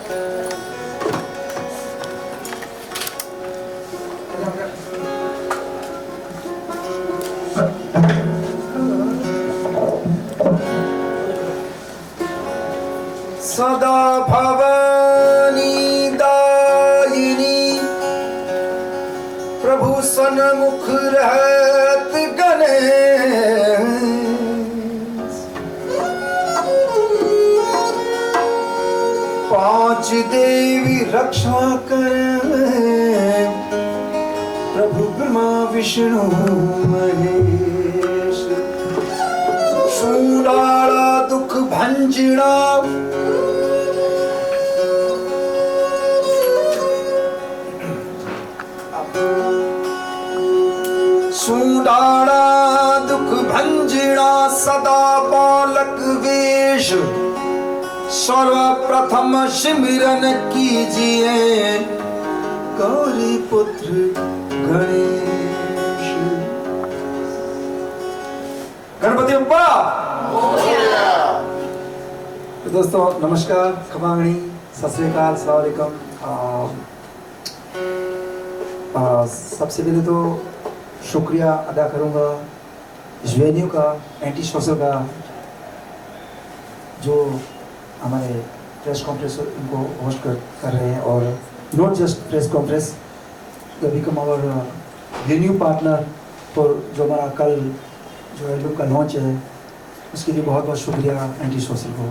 सदा भवानी दायिनी प्रभु सन्मुख रहत गणेश। पांच देवी रक्षा करें प्रभु ब्रह्मा विष्णु महेश। शूलाड़ा दुख भंजड़ा सुडाड़ा दुख भंजड़ा सदा बालक वेश। सर्वप्रथम सिमरन कीजिए गौरी पुत्र गणेश। गणपति बप्पा। तो दोस्तों नमस्कार, खमांगणी, सत श्री अकाल, अस्सलाम वालेकुम। सबसे पहले तो शुक्रिया अदा करूंगा इस वेन्यू का, एंटी सोशल का, जो हमारे प्रेस कॉन्फ्रेंस इनको होस्ट कर रहे हैं। और not just press conference, they become our venue partner for जो हमारा कल जो एल्बम का लॉन्च है, उसके लिए बहुत बहुत शुक्रिया एंटी सोशल को।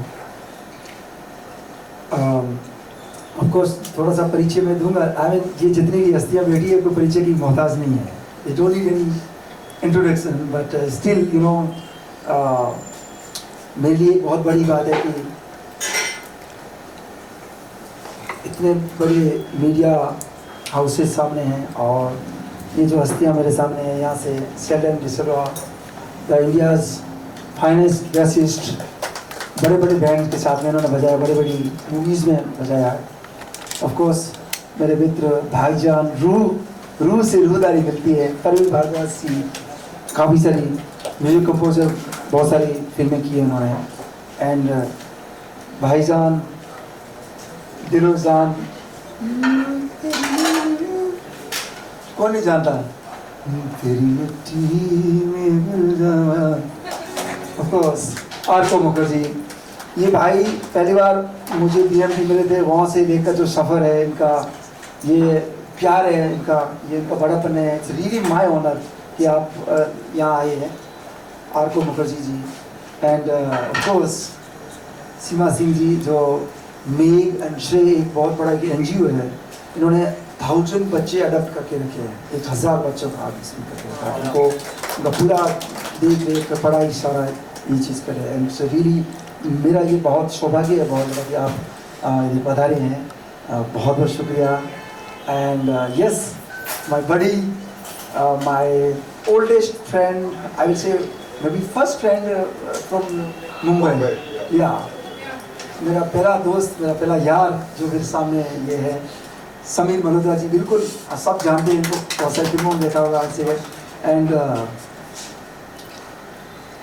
ऑफकोर्स थोड़ा सा परिचय मैं दूंगा। ये जितनी भी हस्तियाँ बैठी है कोई परिचय की मोहताज नहीं है। They don't need any introduction, but still, you know, मेरे लिए बहुत बड़ी बात है कि इतने बड़े मीडिया हाउसेस सामने हैं और ये जो हस्तियां मेरे सामने हैं, यहाँ से Sheldon D'Souza, the India's finest bassist, बड़े बड़े बैंड के साथ में इन्होंने बजाया, बड़ी बड़ी मूवीज़ में बजाया। ऑफ कोर्स मेरे मित्र भाईजान रूह से रूहदारी मिलती है। परवीन भारद्वाज सी काफ़ी सारी म्यूजिक कंपोजर, बहुत सारी फिल्में की हैं उन्होंने। एंड भाईजान दिलोजान, कौन नहीं जानता तेरी मिट्टी में मिल जावा। ऑफ कोर्स आरको मुखर्जी, ये भाई पहली बार मुझे बीएमपी मिले थे, वहाँ से लेकर जो सफ़र है इनका, ये प्यार है इनका, ये इनका बड़ापन है। इट्स रियली माय ऑनर कि आप यहाँ आए हैं, आरको Mukherjee ji. And of course सीमा सिंह जी, जो मेघ एंड श्रेय एक बहुत बड़ा NGO है, इन्होंने 1000 बच्चे अडॉप्ट करके रखे हैं, 1000 बच्चों का इसमें करके रखा है। उनको उनका पूरा देख रेख पढ़ाई सारा ये चीज़ करे। एंड सो रियली मेरा ये बहुत सौभाग्य है, बहुत बड़ा कि आप ये पधारे हैं। बहुत बहुत शुक्रिया। And yes, my buddy, my oldest friend, I will say maybe first friend from Mumbai. Yeah. मेरा पहला दोस्त, मेरा पहला यार जो मेरे सामने ये है, समीर मल्होत्रा जी। बिल्कुल सब जानते हैं इनको, बहुत सारी फिल्मों में देखा होगा आज से। एंड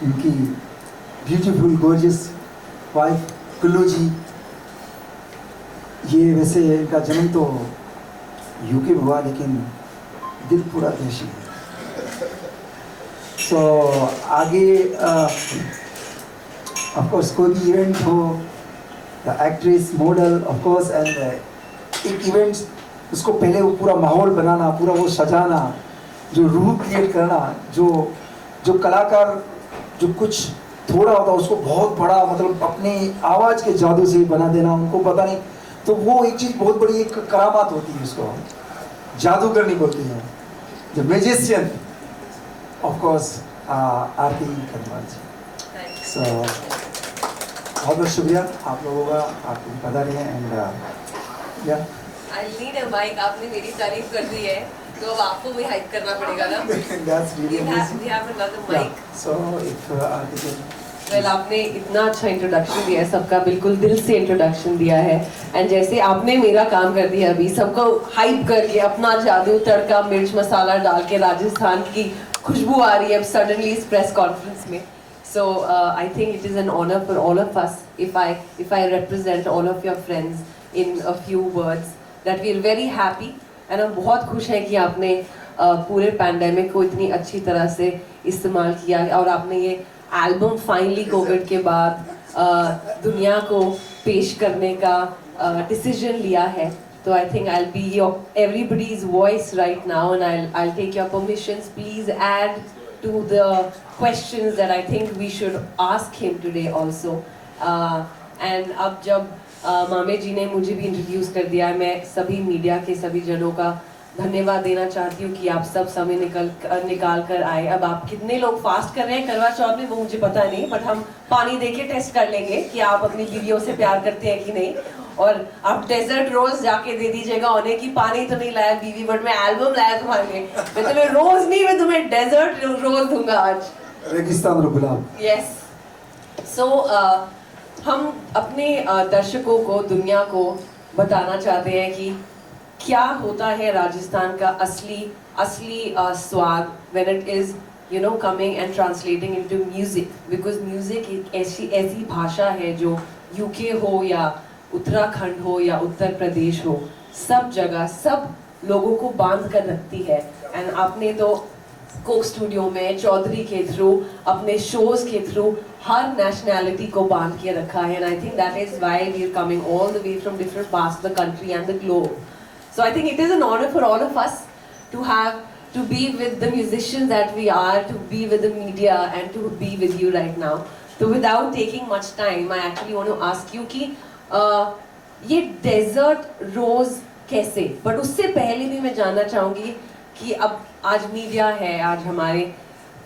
इनकी ब्यूटीफुल गॉर्जियस वाइफ कुल्लू जी। ये वैसे इनका जन्म तो यूके में हुआ, लेकिन दिल पूरा देशी है। सो आगे ऑफकोर्स कोई भी इवेंट हो, the actress, model, of course, and एक इवेंट उसको पहले वो पूरा माहौल बनाना, पूरा वो सजाना, जो रूह क्रिएट करना, जो कलाकार जो कुछ थोड़ा होता है उसको बहुत बड़ा, मतलब अपनी आवाज़ के जादू से बना देना, उनको पता नहीं, तो वो एक चीज़ बहुत बड़ी एक करामात होती है, उसको जादूगर नहीं बोलते हैं, द मैजिशियन। ऑफ कोर्स आरती करवाल जी। सो बहुत बहुत शुक्रिया आप लोगों का, आप बता रहे हैं। एंड या आई नीड अ माइक। आपने मेरी तारीफ कर दी है तो अब आपको भी हाइप करना पड़ेगा ना। That's really amazing. We have another mic. So if Aarti can well आपने इतना अच्छा इंट्रोडक्शन दिया है, सबका बिल्कुल दिल से इंट्रोडक्शन दिया है। एंड जैसे आपने मेरा काम कर दिया अभी, सबको हाइप करके अपना जादू तड़का मिर्च मसाला डाल के राजस्थान की खुशबू आ रही है अब सडनली इस प्रेस कॉन्फ्रेंस में। So I think it is an honor for all of us if I represent all of your friends in a few words that we are very happy and हम बहुत खुश हैं कि आपने पूरे pandemic को इतनी अच्छी तरह से इस्तेमाल किया और आपने ये एल्बम फाइनली कोविड के बाद दुनिया को पेश करने का डिसीजन लिया है. So I think I'll be everybody's voice right now, and I'll take your permissions. Please add to the questions that I think we should ask him today also. And अब जब मामे जी ने मुझे भी इंट्रोड्यूस कर दिया है, मैं सभी मीडिया के सभी जनों का धन्यवाद देना चाहती हूँ कि आप सब समय निकाल कर आए. अब आप कितने लोग फास्ट कर रहे हैं करवा चौथ में वो मुझे पता नहीं, बट हम पानी दे के टेस्ट कर लेंगे कि आप अपनी बीवियों से प्यार करते हैं कि नहीं. और आप डेजर्ट रोज जाके दे दीजिएगा उन्हें कि पानी तो नहीं लाया बीवी, बट मैं एल्बम लाया तुम्हारे लिए. मैं तुम्हें रोज नहीं, मैं तुम्हें डेजर्ट रोज दूंगा आज. रेगिस्तान और गुलाब. यस. सो हम अपने दर्शकों को, दुनिया को बताना चाहते हैं कि क्या होता है राजस्थान का असली स्वाद when it is coming and translating into music, because music एक ऐसी भाषा है जो यूके हो या उत्तराखंड हो या उत्तर प्रदेश हो, सब जगह सब लोगों को बांध कर रखती है. एंड आपने तो कोक स्टूडियो में चौधरी के थ्रू, अपने शोज के थ्रू हर नेशनैलिटी को बांध के रखा है. And I think that is why we are coming all the way from different parts of the country and the globe. So I think it is an honor for all of us to be with the musicians that we are, to be with the media and to be with you right now. So without taking much time, I actually want to ask you कि ये desert रोज कैसे, but उससे पहले भी मैं जानना चाहूँगी कि अब आज मीडिया है, आज हमारे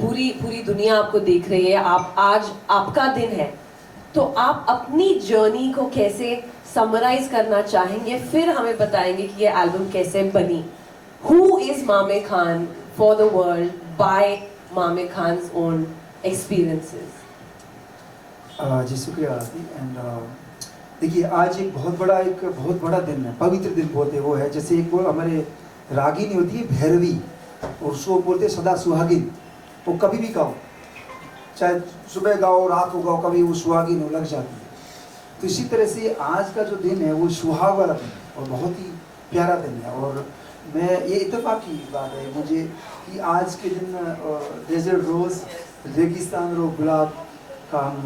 पूरी दुनिया आपको देख रही है, आज आपका दिन है, तो आप अपनी जर्नी को कैसे समराइज करना चाहेंगे, फिर हमें बताएंगे कि ये एल्बम कैसे बनी. Who is मामे Khan for the world by मामे खान's own experiences? जी शुक्रिया आरती. एंड देखिए आज एक बहुत बड़ा दिन है, पवित्र दिन बोलते हैं. वो है जैसे एक वो हमारे रागिनी होती है भैरवी, और उसको बोलते हैं सदा सुहागिन. वो कभी भी गाओ, चाहे सुबह गाओ रात को गाओ, कभी वो सुहागिन लग जाती है. तो इसी तरह से आज का जो दिन है वो सुहाग वाला दिन है और बहुत ही प्यारा दिन है. और मैं ये इत्तेफाक की बात है मुझे कि आज के दिन डेजर्ट रोज़, रेगिस्तान और गुलाब का हम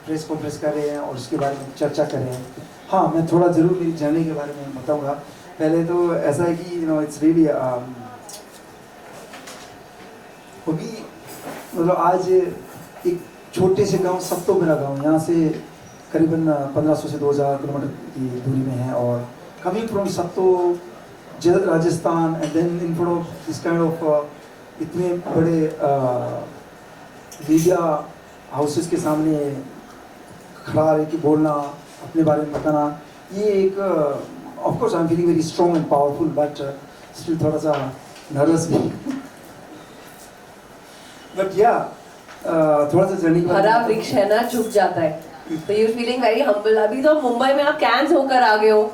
प्रेस कॉन्फ्रेंस कर रहे हैं और उसके बारे में चर्चा कर रहे हैं. हाँ, मैं थोड़ा ज़रूर मेरी जर्नी के बारे में बताऊँगा. पहले तो ऐसा है कि इट्स रियली अभी मतलब आज एक छोटे से गांव सत्तो मेरा गांव, यहाँ से करीबन 1500 से 2000 किलोमीटर की दूरी में है. और कमिंग फ्रॉम सत्तो Rajasthan and then in front of this kind of इतने बड़े मीडिया हाउसेस के सामने खड़ा रह के बोलना, अपने बारे में बताना, ये एक of course I am feeling very strong and powerful, but still थोड़ा सा नर्वस भी. बट या थोड़ा सा जर्नी हरा वृक्ष है ना, झुक जाता है. तो यू फीलिंग वेरी हम्बल. अभी तो मुंबई में आप कैंस होकर आ गए हो,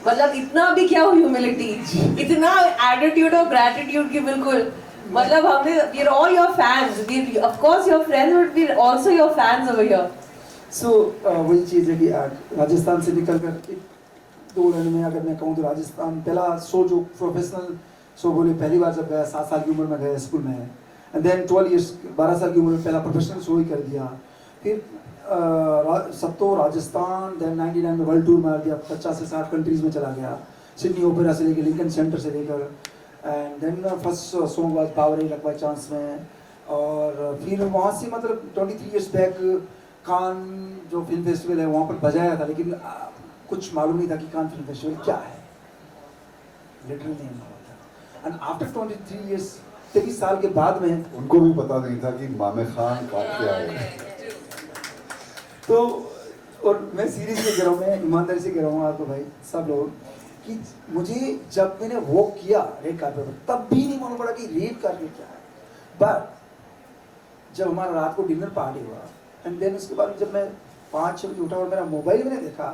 मतलब इतना भी क्या ह्यूमिलिटी, इतना एटीट्यूड और ग्रैटिट्यूड की बिल्कुल, मतलब हमने we are all your fans, we of course your friends, but we are also your fans over here. So वही चीज़ है कि राजस्थान से निकलकर 2 लाइन में अगर मैं कहूँ तो राजस्थान पहला शो जो प्रोफेशनल शो बोले पहली बार जब गया 7 साल की उम्र में गया स्कूल में, एंड देन 12 साल की उम्र में पहला प्रोफेशनल शो ही कर दिया. फिर सत्तो राजस्थान, देन 99 में वर्ल्ड टूर मार दिया, 50 से 60 कंट्रीज़ में चला गया, सिडनी ओपेरा से लेकर लिंकन सेंटर से लेकर. And then first song was power luck by chance में. और फिर वहाँ से मतलब 23 इयर्स बैक कान जो फिल्म फेस्टिवल है वहाँ पर बजाया था, लेकिन कुछ मालूम नहीं था कि कान फिल्म फेस्टिवल क्या है, लिटरली नहीं मालूम था. एंड आफ्टर 23 इयर्स 23 साल के बाद में उनको भी पता नहीं था कि मामे खान का क्या है. तो और मैं सीरियसली कह रहा हूँ, मैं ईमानदारी से कह रहा हूँ आपको भाई सब लोग कि मुझे जब मैंने वॉक किया रेड कार्पेट पर तब भी नहीं मालूम पड़ा कि रेड कार्पेट क्या है. बट जब हमारा रात को डिनर पार्टी हुआ एंड देन उसके बाद जब मैं 5-6 बजे उठा और मेरा मोबाइल मैंने देखा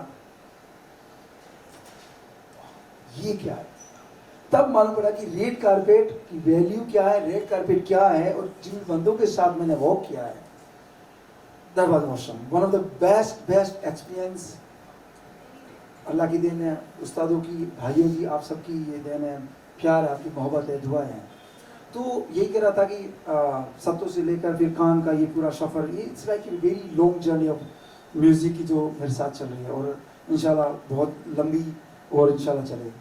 ये क्या है, तब मालूम पड़ा कि रेड कार्पेट की वैल्यू क्या है, रेड कार्पेट क्या है. और जिन बंदों के साथ मैंने वॉक किया है, that was awesome. One of the best experience अल्लाह की देन है, उस्तादों की, भाइयों की, आप सबकी ये देन है, प्यार है, आपकी मोहब्बत है, दुआएं हैं। तो यही कह रहा था कि सत्तों से लेकर फिर खान का ये पूरा सफ़र, ये it's like a very long journey of music की जो मेरे साथ चल रही है, और इंशाल्लाह बहुत लंबी और इंशाल्लाह चलेगी।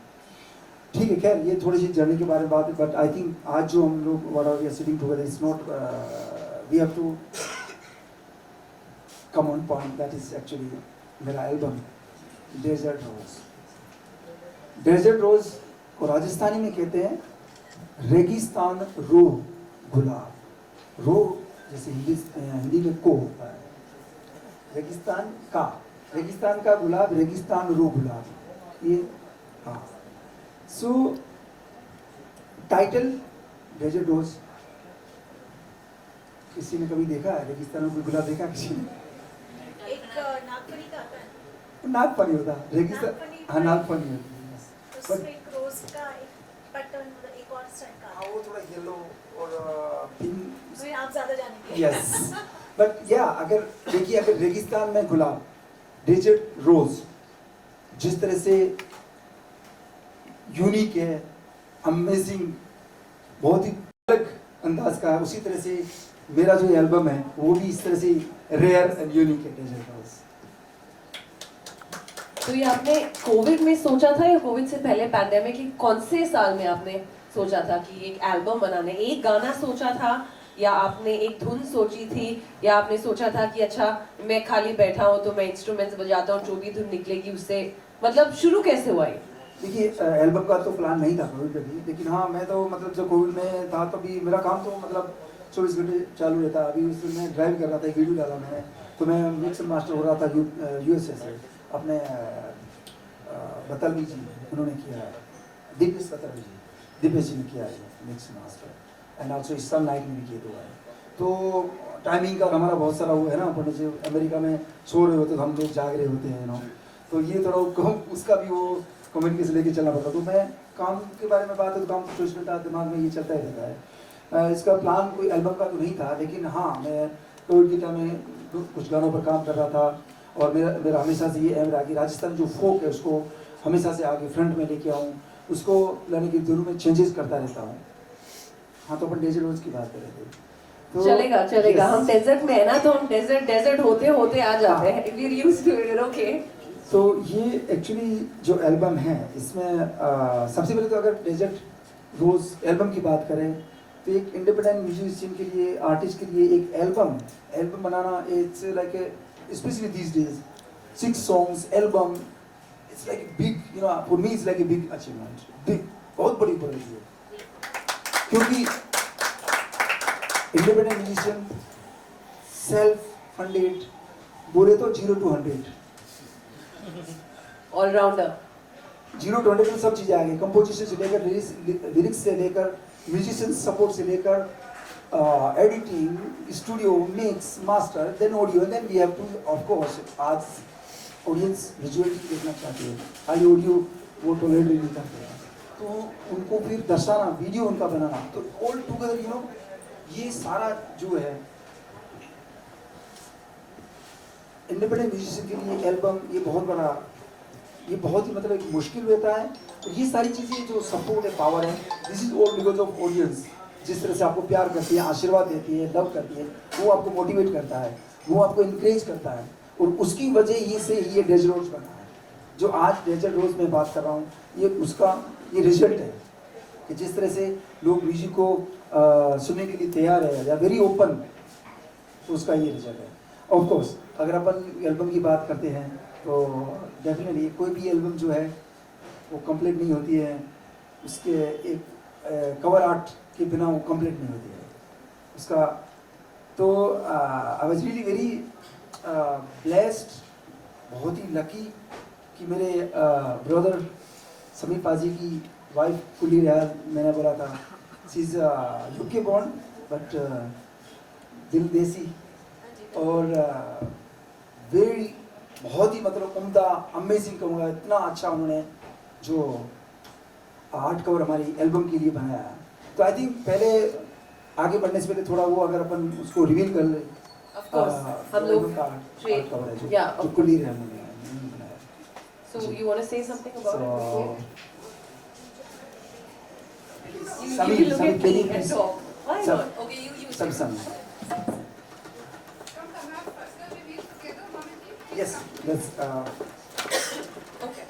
ठीक है, खैर ये थोड़ी सी जर्नी के बारे में बात है, बट आई थिंक आज जो हम लोग what we are sitting together is not, we have to come on point, that is actually मेरा album desert rose. Desert rose को राजस्थानी में कहते हैं रेगिस्तान रो गुलाब। रो जैसे हिंदी में को होता है, रेगिस्तान का गुलाब, रेगिस्तान रो गुलाब, ये हाँ। सो टाइटल डेजर्ट रोज, किसी ने कभी देखा है रेगिस्तान में गुलाब? देखा किसी ने? एक नागफनी का आता है, नागफनी होता है रेगिस्तान, नागफनी, हाँ नागफनी होती है। उसमें एक रोज का एक पैटर्न, मतलब एक और स्टाइल का आता हाँ, वो थोड़ा येलो और पिंक। है। तो आप ज्यादा जानेंगे। यस, बट या अगर देखिए, अगर रेगिस्तान में गुलाब, डेजर्ट रोज जिस तरह से यूनिक है, अमेजिंग, बहुत ही अलग अंदाज का है, उसी तरह से मेरा जो एल्बम है वो भी इस तरह से रेयर एंड यूनिक है, डेजर्ट रोज। तो ये आपने कोविड में सोचा था या कोविड से पहले पैंडेमिक की कौन से साल में आपने सोचा था कि एक एल्बम बनाने, एक गाना सोचा था, या आपने एक धुन सोची थी, या आपने सोचा था कि अच्छा मैं खाली बैठा हूँ तो मैं इंस्ट्रूमेंट्स बजाता हूँ, जो भी धुन निकलेगी उससे, मतलब शुरू कैसे हुआ ये? देखिए, एल्बम का तो प्लान नहीं था कोविड में भी, लेकिन हाँ मैं तो मतलब जब कोविड में था तो भी मेरा काम तो मतलब 24 घंटे चालू रहता। अभी उसमें मैं ड्राइव कर रहा था, एक वीडियो डाला मैंने, तो मैं मिक्स मास्टर हो रहा था यूएसए से, अपने बतलवी जी उन्होंने किया है, दीपेश बतलवी जी, दीपेश जी ने किया है mix master, and also sun night में भी किए हुआ है। तो टाइमिंग का हमारा बहुत सारा वो है ना, अपन जैसे अमेरिका में सो रहे होते तो हम लोग जाग रहे होते हैं नो, तो ये थोड़ा उसका भी वो कम्युनिकेशन लेके चलना पड़ता। तो मैं काम के बारे में बात है तो काम तो 24 घंटा दिमाग में ये चलता ही रहता है। इसका प्लान कोई एल्बम का तो नहीं था, लेकिन हाँ मैं कोविड के टाइम में कुछ गानों पर काम कर रहा था, और मेरा हमेशा से ये एम रहा कि राजस्थान जो फोक है उसको हमेशा से आगे फ्रंट में लेके आऊँ, उसको लाने की जरूर में चेंजेस करता रहता हूँ। हाँ, तो अपन डेजर्ट रोज की बात कर रहे थे तो चलेगा चलेगा, yes. हम डेजर्ट में है ना, तो हम डेजर्ट होते होते आ जाते हैं, we're used to it, okay? तो ये एक्चुअली जो एल्बम है इसमें सबसे पहले तो अगर डेजर्ट रोज एल्बम की बात करें तो एक इंडिपेंडेंट म्यूजिशियन के लिए, आर्टिस्ट के लिए एक album banana, it's like specially these days 6 songs album, it's like big, you know, for me it's like a big achievement, big, बहुत बड़ी उपलब्धि है, क्योंकि इंडिपेंडेंट म्यूजिशियन सेल्फ फंडेड, बोले तो 0 to 100, ऑलराउंडर, 0 to 100 में सब चीज़ें आ गई, कंपोजिशन से लेकर लिरिक्स से लेकर म्यूजिशियन सपोर्ट से लेकर editing, studio, mix, master, then audio, then we have to of course, आज ऑडियंस विजुअलिटी देखना चाहती है, हाई ऑडियो वो टॉलरेट नहीं करते हैं, तो उनको फिर दर्शाना, वीडियो उनका बनाना, तो ऑल टुगेदर यू नो ये सारा जो है इंडिपेंडेंट म्यूजिशियन के लिए एल्बम, ये बहुत बड़ा, ये बहुत ही मतलब एक मुश्किल रहता है। तो ये सारी चीज़ें जो सपोर्ट है, पावर है, this is all because of audience, जिस तरह से आपको प्यार करती है, आशीर्वाद देती है, लव करती है, वो आपको मोटिवेट करता है, वो आपको इनक्रेज करता है, और उसकी वजह ये से ये डेजर्ट रोज बना है। जो आज डेजर्ट रोज में बात कर रहा हूँ, ये उसका ये रिजल्ट है कि जिस तरह से लोग म्यूजिक को सुनने के लिए तैयार है या वेरी ओपन, तो उसका ये रिजल्ट है। ऑफ कोर्स अगर अपन एल्बम की बात करते हैं तो डेफिनेटली कोई भी एल्बम जो है वो कंप्लीट नहीं होती है, उसके एक कवर आर्ट के बिना वो कंप्लीट नहीं होती है उसका। तो I was really very blessed, बहुत ही लकी कि मेरे ब्रदर समीर पाजी की वाइफ कुली रियाज, मैंने बोला था she is UK born but दिल देसी, और वेरी बहुत ही मतलब उम्दा, अमेजिंग कहूँगा, इतना अच्छा उन्होंने जो आर्ट कवर हमारी एल्बम के लिए बनाया। तो आई थिंक पहले आगे बढ़ने से पहले थोड़ा वो अगर अपन उसको रिवील कर ले, Of course, हम लोग का आर्ट कवर है जो Yeah, of कुली रियाज ने बनाया। So you want to say something about So, it? Samir, You look Samir, at can me you and please- talk. Why Sam- not? Okay, you Some, say. some. Yes, let's. Okay.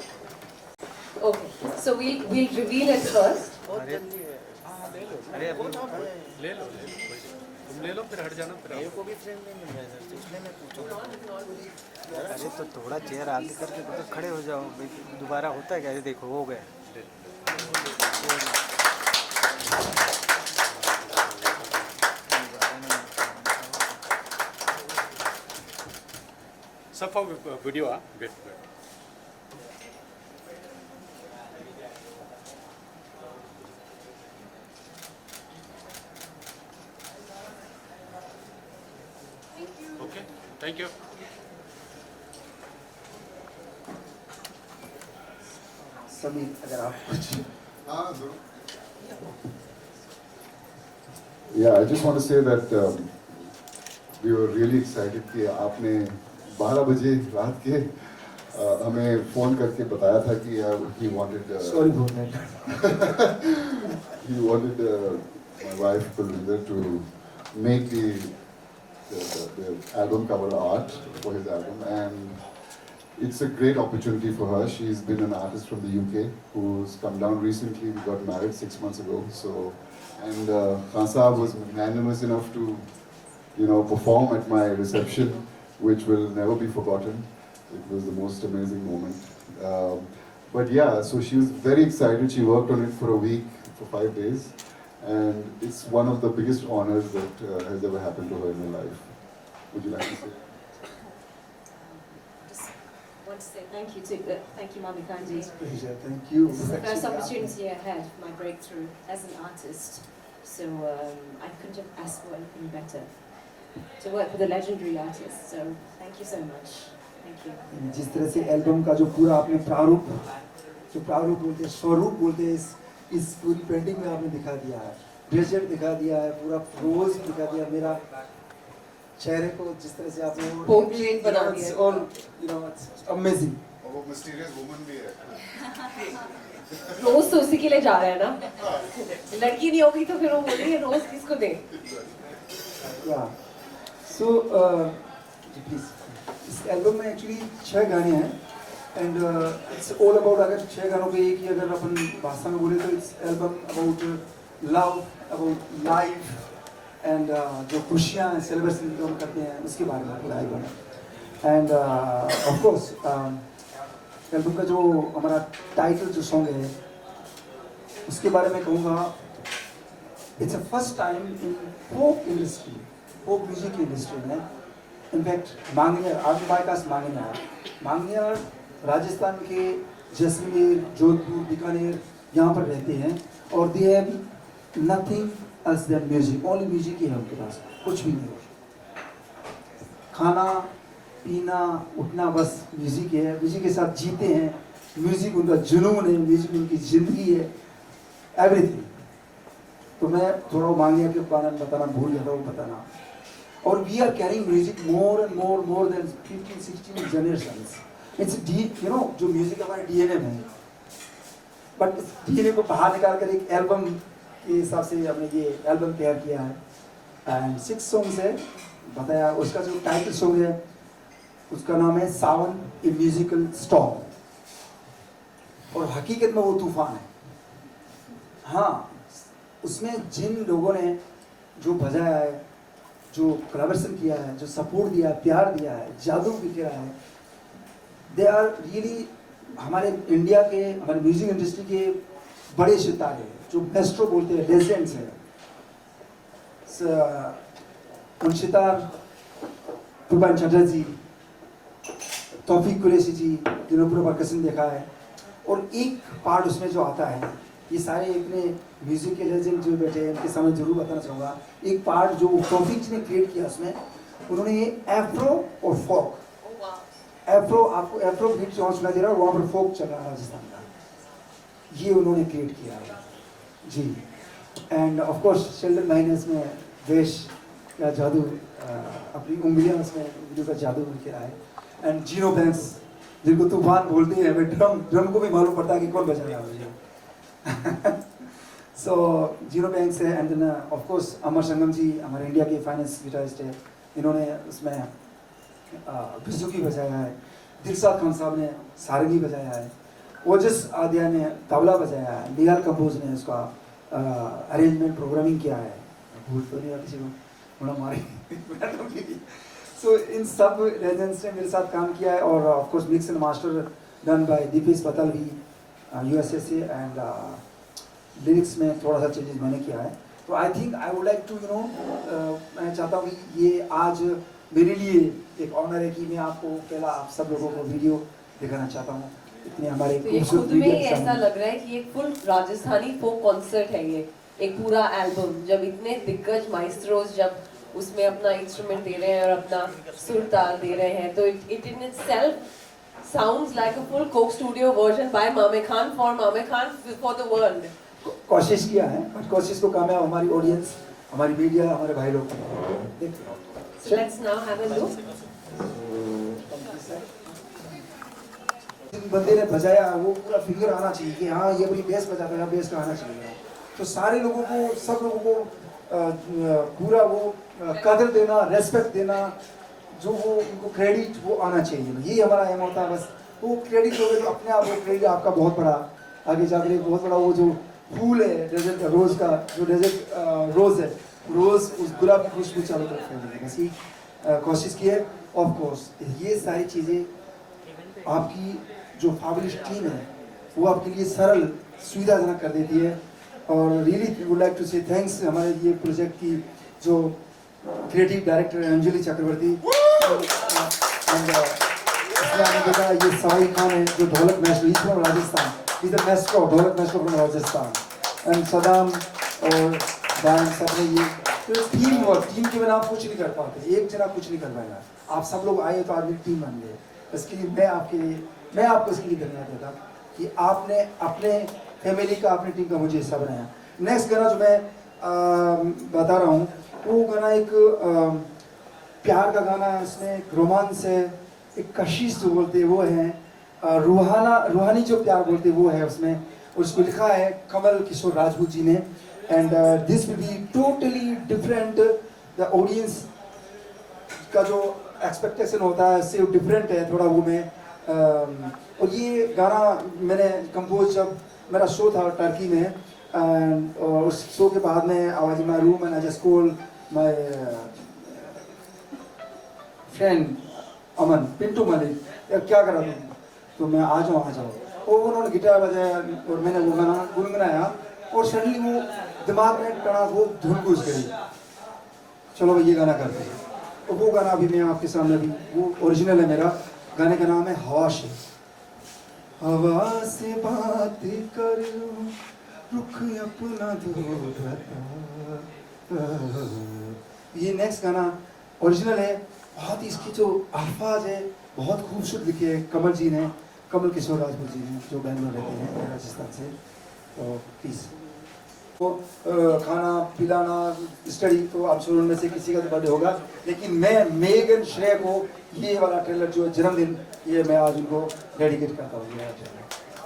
Okay. So we'll reveal it first. अरे ले लो तुम ले लो फिर हट जाना फिर मेरे को भी फ्रेम नहीं मिल रहा है सर, इसलिए मैं पूछ रहा हूँ। अरे तो थोड़ा चेयर आगे करके तो खड़े हो जाओ भाई, दोबारा होता है क्या? ये देखो हो गया। सब for video wait okay thank you Sameer, अगर आप कुछ Yeah, I just want to say that we were really excited कि आपने 12 बजे रात के हमें फ़ोन करके बताया था कि he wanted सॉरी बोल रहे हैं। he wanted my wife Kulwinder to make the album cover art for his album, and it's a great opportunity for her. She's been an artist from the UK who's come down recently. We got married 6 months ago, so and Khan Saab was magnanimous enough to, perform at my reception, which will never be forgotten. It was the most amazing moment. But yeah, so she was very excited. She worked on it for a week, for 5 days, and it's one of the biggest honors that has ever happened to her in her life. Would you like to say? Just want to say thank you to thank you, Mami Kanji. Pleasure, thank you. This is the first Actually, opportunity I had for my breakthrough as an artist, so I couldn't have asked for anything better. To work with a legendary artist, so thank you so much. Thank you. जिस तरह से album का जो पूरा आपने प्रारूप बोलते हैं, स्वरूप बोलते हैं, इस पूरी पेंटिंग में आपने दिखा दिया है, डेजर्ट दिखा दिया है, पूरा रोज दिखा दिया, मेरा चेहरे को जिस तरह से आपने Portrait बना दिया है। और it's amazing. और वो mysterious woman भी है. रोज तो उसी के लिए जा रहे हैं ना। लड़की नहीं होगी तो फिर वो बोलेंगे रोज किसको दें? Yeah. So, please. इस एल्बम में एक्चुअली 6 गाने हैं एंड इट्स ऑल अबाउट, अगर 6 गानों पे एक ही अगर अपन भाषा में बोले तो it's album about love, about life and जो खुशियाँ सेलिब्रेशन जो हम करते हैं उसके बारे में पूरा एल्बम है। एंड ऑफ कोर्स एल्बम का जो हमारा टाइटल जो सॉन्ग है उसके बारे में कहूँगा, it's a first time in folk industry, folk music industry में। In fact Manganiyar, are by caste Manganiyar Rajasthan के जैसलमेर, जोधपुर, बीकानेर यहाँ पर रहते हैं और they have nothing else than music, only music ही है उनके पास, कुछ भी नहीं। खाना पीना उठना बस म्यूजिक है, म्यूजिक के साथ जीते हैं, म्यूजिक उनका जुनून है, म्यूजिक उनकी ज़िंदगी है, एवरीथिंग। तो मैं थोड़ा मांगनिया के बारे में बताना भूल गया था, वो बताना। और we are carrying music more and more than 15-16 generations. It's deep, जो म्यूजिक हमारे डीएनए में है, बट इस डीएनए को बाहर निकाल कर एक एल्बम के हिसाब से हमने ये एल्बम तैयार किया है एंड 6 सॉन्ग्स है बताया। उसका जो टाइटल सॉन्ग है उसका नाम है सावन ए म्यूजिकल स्टॉर्म, और हकीकत में वो तूफान है। हाँ, उसमें जिन लोगों ने जो बजाया है, जो कोलैबोरेशन किया है, जो सपोर्ट दिया है, प्यार दिया है, जादू बिखेरा है, दे आर रियली हमारे इंडिया के, हमारे म्यूजिक इंडस्ट्री के बड़े सितारे, जो मेस्ट्रो बोलते हैं, लेजेंड्स हैं। उन सितार कुर्बान चटर्जी, तौफीक कुरैशी जी, जिन्होंने पूरा परकशन देखा है। और एक पार्ट उसमें जो आता है, ये सारे अपने म्यूजिक के लेजेंड जो बैठे हैं इनके सामने जरूर बताना चाहूँगा। एक पार्ट जो तौफीक जी ने क्रिएट किया उसमें, उन्होंने ये एफ्रो और फोक, एफ्रो, आपको एफ्रो बीट जो सुना दे रहा है, वहाँ पर फोक चल रहा है राजस्थान का, ये उन्होंने क्रिएट किया है जी। And of course children minus में वेश का जादू, अपनी उंगलियां उसमें उंगलियों का जादू बन के रहा है। एंड जीनो बैंक्स जिनको तूफान बोलते हैं, ड्रम ड्रम को भी मालूम पड़ता है कि कौन बजा रहा है मुझे। सो जीरो बैंक्स है, एंड देन ऑफ कोर्स अमर संगम जी हमारे इंडिया के फाइनेंस गिटारिस्ट है, इन्होंने उसमें बिजुकी बजाया है, दिलशाद खान साहब ने सारंगी बजाया है, ओजस आद्या ने तबला बजाया है, निहाल कंबोज ने उसका अरेंजमेंट प्रोग्रामिंग किया है, भूल तो नहीं किसी को बड़ा मारे। सो इन सब लेजेंड्स ने मेरे साथ काम किया है, और of course mix and master done by Deepesh Patalvi USA से, एंड लिरिक्स में थोड़ा सा चेंजेस मैंने किया है। तो I think I would like to मैं चाहता हूँ कि ये आज मेरे लिए एक ऑनर है कि मैं आपको पहला आप सब लोगों को वीडियो दिखाना चाहता हूँ। इतने हमारे तो ये खुद में ही ऐसा लग रहा है कि एक फुल राजस्थानी फोक कॉन्सर्ट है ये, एक पूरा एल्बम, जब इतने दिग्गज माइस्ट्रोस जब उसमें अपना इंस्ट्रूमेंट दे रहे हैं और अपना सुर ताल दे रहे हैं, तो it in itself sounds like a full Coke Studio version by Mame Khan for the world. कोशिश किया है, बट कोशिश को कामयाब हमारी ऑडियंस, हमारी मीडिया, हमारे भाई लोग देखते हैं। So let's now have a look. जिन बंदे ने बजाया वो पूरा फिगर आना चाहिए कि हाँ ये भाई बेस बजाता है, बेस का आना चाहिए। तो सारे लोगों को, सब लोगों को पूरा वो कदर देना, रेस्पेक्ट देना, जो वो उनको क्रेडिट वो आना चाहिए। ये हमारा एम होता है बस। वो क्रेडिट हो गया तो अपने आप वो क्रेडिट आपका बहुत बड़ा आगे जाकर एक बहुत बड़ा वो जो फूल है डेजर्ट रोज का, जो डेजर्ट रोज है, रोज उस गुलाब की खुशबू चालू करते बस ये कोशिश की है। ऑफ कोर्स ये सारी चीज़ें आपकी जो फाबुलस टीम है वो आपके लिए सरल सुविधाजनक कर देती है, और रियली वुड लाइक टू से थैंक्स हमारे ये प्रोजेक्ट की जो क्रिएटिव डायरेक्टर है अंजलि चक्रवर्ती, देखा ये साहिल खान है जो dholak maestro from Rajasthan, is the maestro dholak maestro from Rajasthan, and Saddam और डांस सब ने ये तो टीम, और टीम के बिना आप कुछ नहीं कर पाते, एक जना कुछ नहीं कर पाएगा। आप सब लोग आए तो आदमी टीम बन गए। इसके लिए मैं आपको इसके लिए धन्यवाद देता कि आपने अपने फैमिली का, अपनी टीम का मुझे हिस्सा बनाया। नेक्स्ट गाना जो मैं बता रहा हूँ वो गाना एक प्यार का गाना है, उसमें एक रोमांस है, एक कशिश जो बोलते हैं वो है, रूहानी जो प्यार बोलते हैं वो है उसमें, और उसको लिखा है कमल किशोर राजपूत जी ने। And this will be totally different, the audience का जो एक्सपेक्टेशन होता है इससे डिफरेंट है थोड़ा वो में। और ये गाना मैंने कंपोज जब मेरा शो था टर्की में, और उस शो के बाद में I was in my room and I just called my friend Aman Pintu Malik, क्या करा तुम, तो मैं आ जाऊँ। और उन्होंने गिटार बजाया और मैंने वो गाना गुनगुनाया, और सडनली वो दिमाग में टना वो धुन घुस गई, चलो भाई ये गाना करते हैं। तो वो गाना अभी मैं आपके सामने भी, वो ओरिजिनल है मेरा, गाने का नाम है हवा से। हवा से बात कर रुख अपना दूर, ये नेक्स्ट गाना ओरिजिनल है, बहुत ही इसकी जो अल्फाज है बहुत खूबसूरत लिखे हैं कमल जी ने, कमल किशोर राजपूत जी ने जो बैंगलोर रहते हैं राजस्थान से। तो प्लीज़ तो खाना पिलाना स्टडी तो आप सुनने में से किसी का तो बर्थडे होगा, लेकिन मैं मेघन श्रेय को ये वाला ट्रेलर जो है जन्मदिन, ये मैं आज उनको डेडिकेट करता हूँ।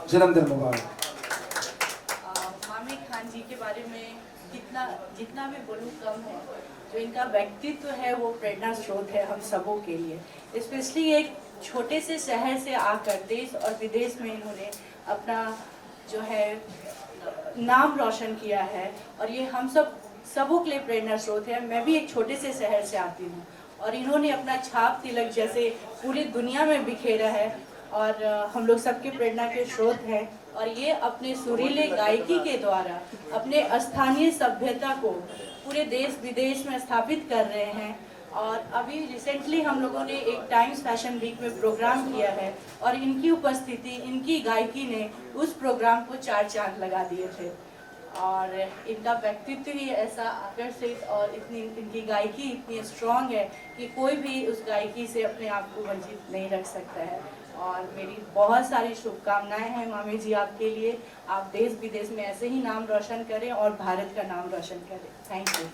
जन्मदिन मुबारक। मामे खान जी के बारे में जितना भी बोलूँ कम है। जो इनका व्यक्तित्व है वो प्रेरणा स्रोत है हम सबों के लिए। स्पेशली एक छोटे से शहर से आकर देश और विदेश में इन्होंने अपना जो है नाम रोशन किया है, और ये हम सबों के लिए प्रेरणा स्रोत है। मैं भी एक छोटे से शहर से आती हूँ, और इन्होंने अपना छाप तिलक जैसे पूरी दुनिया में बिखेरा है, और हम लोग सबके प्रेरणा के स्रोत हैं। और ये अपने सुरीले गायकी के द्वारा अपने स्थानीय सभ्यता को पूरे देश विदेश में स्थापित कर रहे हैं। और अभी रिसेंटली हम लोगों ने एक टाइम्स फैशन वीक में प्रोग्राम किया है, और इनकी उपस्थिति, इनकी गायकी ने उस प्रोग्राम को 4 चांद लगा दिए थे। और इनका व्यक्तित्व ही ऐसा आकर्षित, और इनकी गायकी इतनी स्ट्रॉन्ग है कि कोई भी उस गायकी से अपने आप को वंचित नहीं रख सकता है। और मेरी बहुत सारी शुभकामनाएं हैं मामे जी आपके लिए। आप देश विदेश में ऐसे ही नाम रोशन करें और भारत का नाम रोशन करें। Thank you.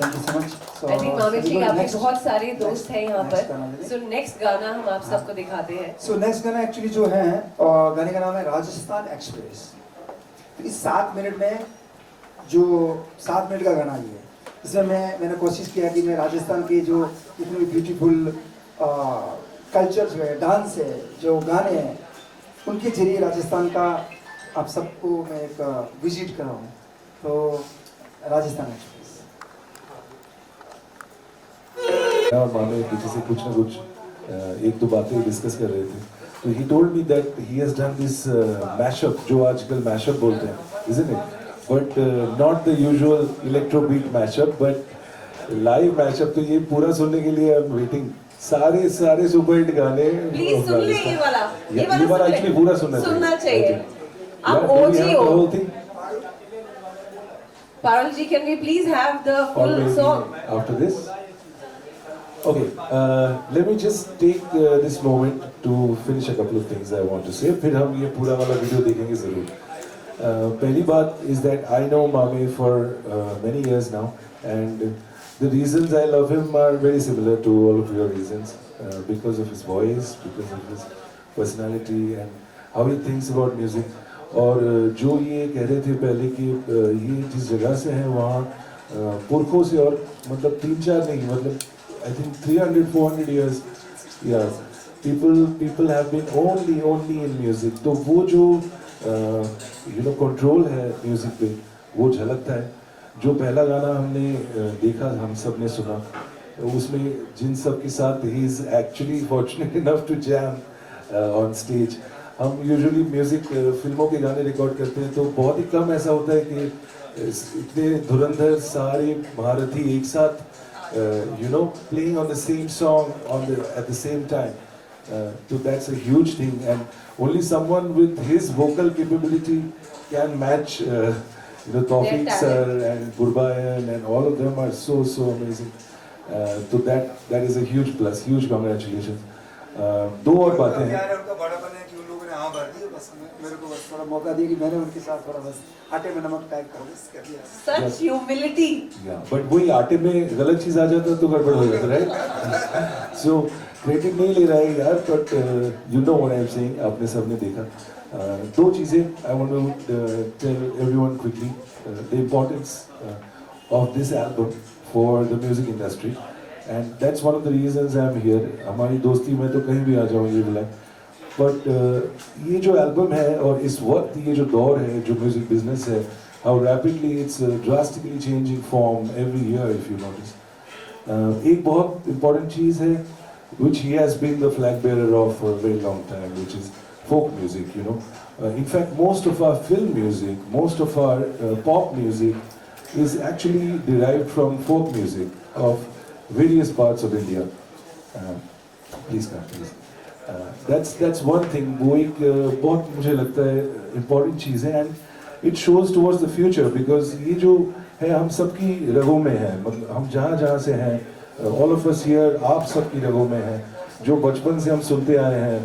Thank you so much I think मामे जी आपके बहुत सारे दोस्त हैं यहाँ next गाना पर. दीजिए. सो नेक्स्ट गाना हम आप सबको दिखाते हैं. सो नेक्स्ट गाना एक्चुअली जो है गाने का नाम है राजस्थान एक्सप्रेस. तो इस 7 मिनट में जो 7 मिनट का गाना ये है, इसमें मैंने कोशिश किया कि मैं राजस्थान के जो इतने भी ब्यूटीफुल कल्चर जो है, डांस है, जो गाने हैं, उनके जरिए राजस्थान का आप सबको मैं एक विजिट कराऊँ. तो राजस्थान एक्सप्रेस. और मामे किसी से कुछ ना कुछ एक दो बातें डिस्कस कर रहे थे. तो he told me that he has done this mashup, जो आजकल मैशअप बोलते हैं, isn't it? But not the usual electro beat mashup, but live mashup. तो ये पूरा सुनने के लिए आई एम वेटिंग. सारे सुपर हिट गाने. प्लीज सुन ले ये वाला. ये वाला एक्चुअली पूरा सुनना चाहिए. आप ओजी हो. Parul ji, can we please have the full song? After this? Okay, let me just take this moment to finish a couple of things I want to say. फिर हम ये पूरा वाला वीडियो देखेंगे ज़रूर. पहली बात is that I know Mame for many years now, and the reasons I love him are very similar to all of your reasons, because of his voice, because of his personality, and how he thinks about music. और जो ये कह रहे थे पहले कि ये जिस जगह से हैं वहाँ पुरखों से, और मतलब 3-4 नहीं, मतलब I think 300-400 years, yeah, people have been only in music. तो वो जो कंट्रोल है म्यूजिक पे, वो झलकता है. जो पहला गाना हमने देखा, हम सब ने सुना, उसमें जिन सब के साथ he is actually fortunate enough to jam on stage. हम यूजुअली म्यूजिक फिल्मों के गाने रिकॉर्ड करते हैं तो बहुत ही कम ऐसा होता है कि इतने धुरंधर सारे महारथी एक साथ playing on the same song at the same time. So that's a huge thing, and only someone with his vocal capability can match Tawfiq sir and Gurbayan, and all of them are so amazing. So that is a huge plus, huge congratulations. दो और बातें हैं. उनका बड़ापन है कि उन लोगों ने हाँ भर दी, बस मेरे को बस थोड़ा मौका दिया कि मैंने उनके साथ थोड़ा बस आटे में नमक टाइप कर दिया. Such humility. बट वही आटे में गलत चीज आ जाता तो गड़बड़ हो जाता, राइट? सो क्रेडिट नहीं ले रहा है यार, but you know what I am saying. आपने सबने देखा. दो चीजें I want to tell everyone quickly the importance of this album for the music industry, and that's one of the reasons I am here. हमारी दोस्ती में तो कहीं भी आ जाऊँ ये बुलाए, बट ये जो एल्बम है और इस वक्त ये जो दौर है जो म्यूजिक बिजनेस है, how rapidly it's drastically changing form every year, if you notice. एक बहुत important चीज़ है which he has been the flag bearer of for a very long time, which is folk music, you know. In fact, most of our film music, most of our pop music is actually derived from folk music of various parts of India. Please come, please. That's one thing. वो एक बहुत मुझे लगता है important चीज़ है, and it shows towards the future, because ये जो है हम सबकी रगों में है. मतलब हम जहाँ से हैं, all of us here, आप सबकी रगों में है. जो बचपन से हम सुनते आए हैं,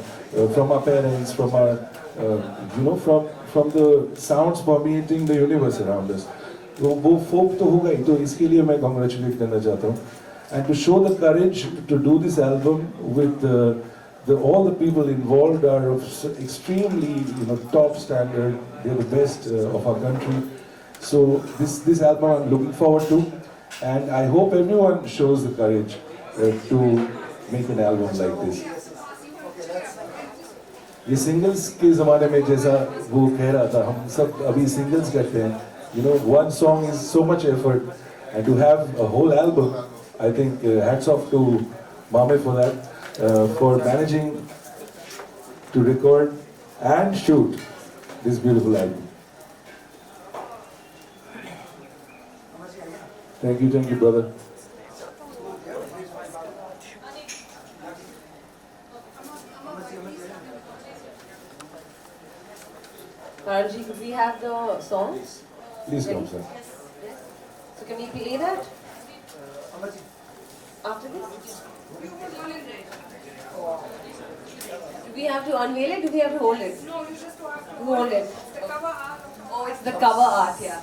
from our parents, from our from the sounds permeating the universe around us. तो वो folk तो होगा ही. तो इसके लिए मैं congratulate करना चाहता हूँ, and to show the courage to do this album with all the people involved are of extremely top standard. They're the best of our country. So this album I'm looking forward to, and I hope everyone shows the courage to make an album like this. ये singles के ज़माने में जैसा वो कह रहा था, हम सब अभी singles करते हैं. One song is so much effort, and to have a whole album, I think hats off to Mame for that. For managing to record and shoot this beautiful album. Thank you, brother. Parul ji, could we have the songs? Please come, sir. So can we play that after this? Do we have to unveil it? Do we have to hold it? No, you just Hold it. It's the cover art. Oh, it's the cover art, yeah.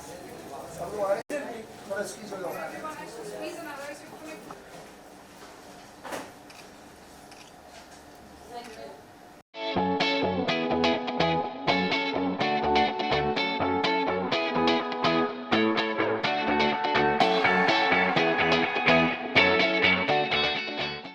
थोड़ा इसकी जगह